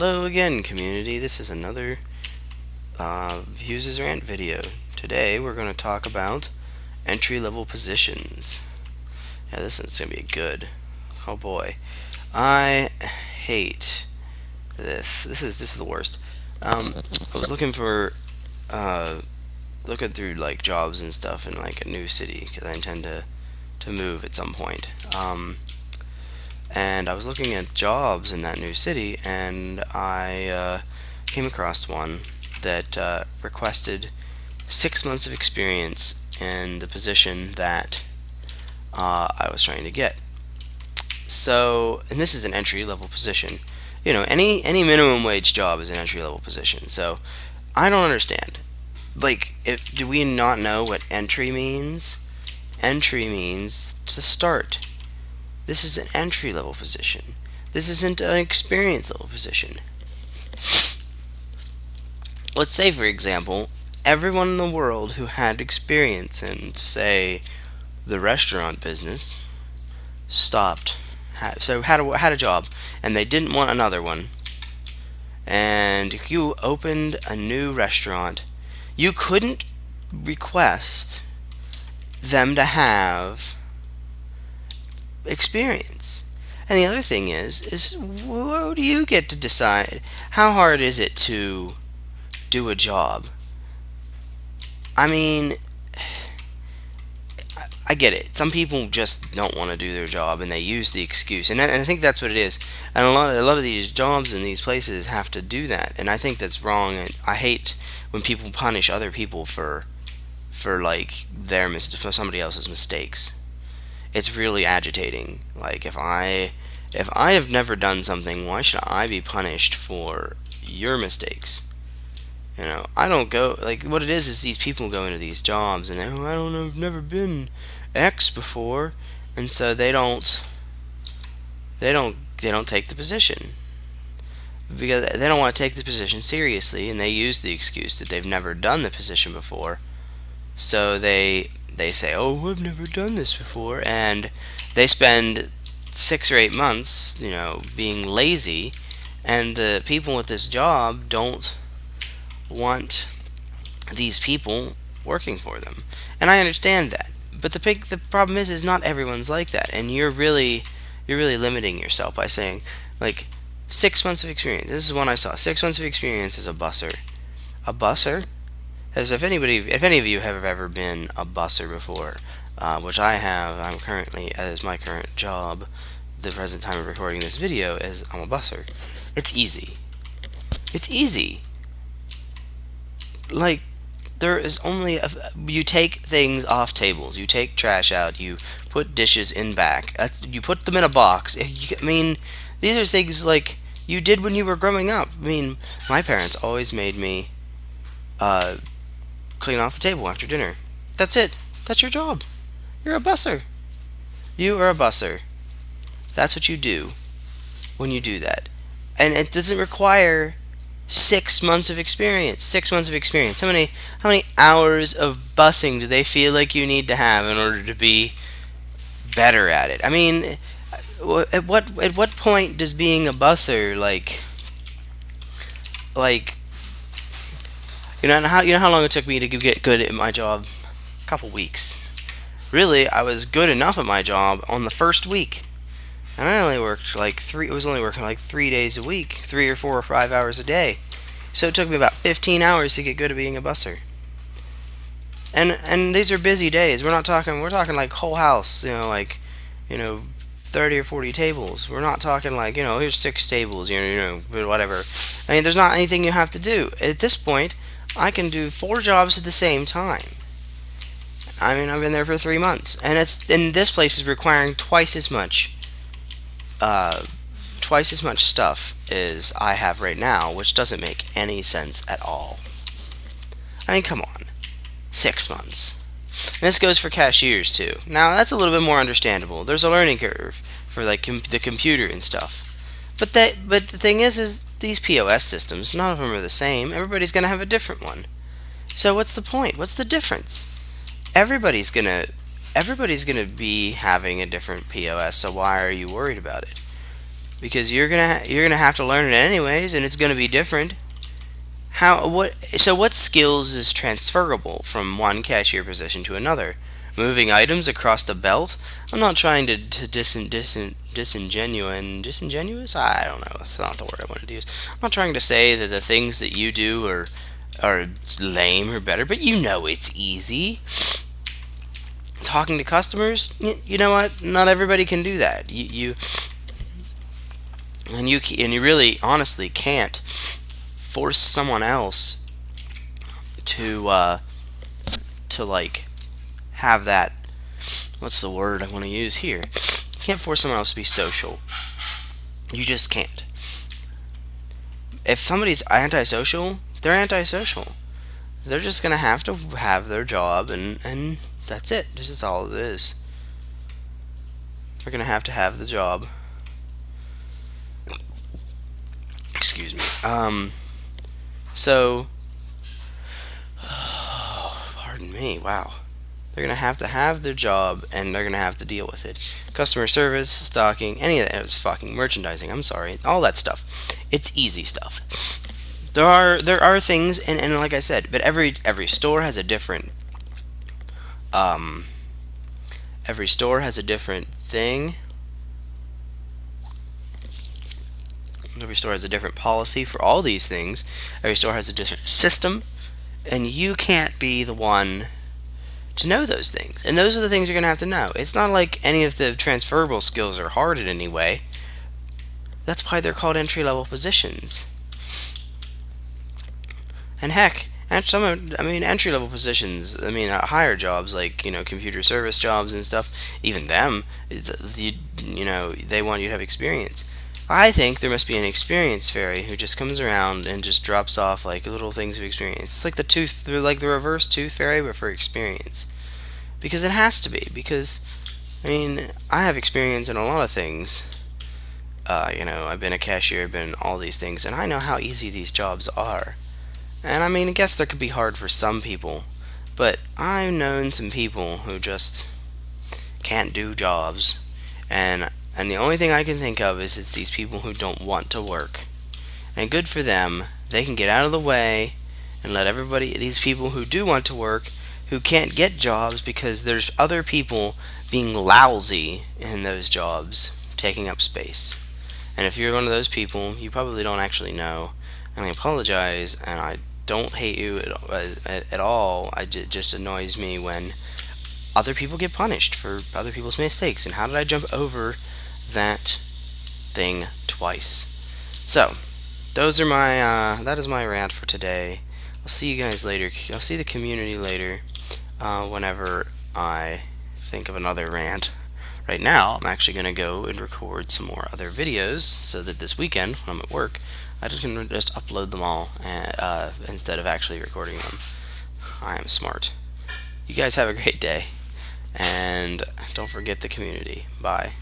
Hello again, community. This is another Views as Rant video. Today we're going to talk about entry-level positions. Yeah, this one's going to be good. Oh boy. I hate this. This is the worst. I was looking through like jobs and stuff in like a new city because I intend to move at some point. And I was looking at jobs in that new city, and I came across one that requested 6 months of experience in the position that I was trying to get. So, and this is an entry level position. You know, any minimum wage job is an entry level position. So, I don't understand. Like, do we not know what entry means? Entry means to start. This is an entry level position. This isn't an experience level position. Let's say, for example, everyone in the world who had experience in, say, the restaurant business stopped. Had a job, and they didn't want another one. And you opened a new restaurant. You couldn't request them to have experience. And the other thing is what do you get to decide? How hard is it to do a job? I mean, I get it. Some people just don't want to do their job, and they use the excuse, and I think that's what it is. And a lot of these jobs in these places have to do that, and I think that's wrong. And I hate when people punish other people for like for somebody else's mistakes. It's really agitating. Like if I have never done something, why should I be punished for your mistakes? You know, I don't go like what it is these people go into these jobs and I don't know, I've never been X before, and so they don't take the position because they don't want to take the position seriously, and they use the excuse that they've never done the position before. So they say, "Oh, I've never done this before," and they spend 6 or 8 months, being lazy, and the people with this job don't want these people working for them. And I understand that. But the problem is not everyone's like that, and you're really limiting yourself by saying like 6 months of experience. This is one I saw. 6 months of experience as a busser. A busser? As if any of you have ever been a busser before, which I have. I'm currently, as my current job, the present time of recording this video, is I'm a busser. It's easy. It's easy. Like, there is only you take things off tables, you take trash out, you put dishes in back, you put them in a box. I mean, these are things like you did when you were growing up. I mean, my parents always made me uh, clean off the table after dinner. That's it. That's your job. You're a busser. You are a busser. That's what you do when you do that. And it doesn't require 6 months of experience. 6 months of experience. How many hours of bussing do they feel like you need to have in order to be better at it? I mean, at what point does being a busser like how long it took me to get good at my job? A couple weeks. Really, I was good enough at my job on the first week. And I only worked like three. I was only working like 3 days a week, 3 or 4 or 5 hours a day. So it took me about 15 hours to get good at being a busser. And these are busy days. We're talking like whole house. You know, 30 or 40 tables. We're not talking like here's 6 tables. Whatever. I mean, there's not anything you have to do at this point. I can do 4 jobs at the same time. I mean, I've been there for 3 months, and this place is requiring uh, twice as much stuff as I have right now, which doesn't make any sense at all. I mean, come on, 6 months. And this goes for cashiers too. Now that's a little bit more understandable. There's a learning curve for like the computer and stuff. But the thing is these POS systems, none of them are the same. Everybody's gonna have a different one. So what's the point? What's the difference? Everybody's gonna be having a different POS. So why are you worried about it? because you're gonna have to learn it anyways, and it's gonna be different. So what skills is transferable from one cashier position to another? Moving items across the belt? I'm not trying to disingenuous. I don't know. That's not the word I wanted to use. I'm not trying to say that the things that you do are lame or better, but you know it's easy. Talking to customers, you know what? Not everybody can do that. You really honestly can't force someone else to like have that. What's the word I want to use here? You can't force someone else to be social. You just can't. If somebody's antisocial, they're antisocial. They're just gonna have to have their job, and that's it. This is all it is. They're gonna have to have the job. Excuse me. So, pardon me. Wow. They're going to have their job, and they're going to have to deal with it. Customer service, stocking, any of that is fucking merchandising. I'm sorry, all that stuff. It's easy stuff. There are things, and like I said, but every store has a different every store has a different thing. Every store has a different policy for all these things. Every store has a different system, and you can't be the one to know those things. And those are the things you're going to have to know. It's not like any of the transferable skills are hard in any way. That's why they're called entry-level positions. And heck, entry-level positions, higher jobs like, computer service jobs and stuff, even them, they want you to have experience. I think there must be an experience fairy who just comes around and just drops off like little things of experience. It's like the reverse tooth fairy, but for experience. Because it has to be. Because I have experience in a lot of things. I've been a cashier, I've been all these things, and I know how easy these jobs are. And I guess that could be hard for some people, but I've known some people who just can't do jobs, and the only thing I can think of is it's these people who don't want to work. And good for them, they can get out of the way and let these people who do want to work, who can't get jobs because there's other people being lousy in those jobs, taking up space. And if you're one of those people, you probably don't actually know. And I apologize, and I don't hate you at all. It just annoys me when other people get punished for other people's mistakes. And how did I jump over that thing twice? So, that is my rant for today. I'll see you guys later. I'll see the community later, whenever I think of another rant. Right now, I'm actually going to go and record some more other videos so that this weekend, when I'm at work, I can just upload them all instead of actually recording them. I am smart. You guys have a great day, and don't forget the community. Bye.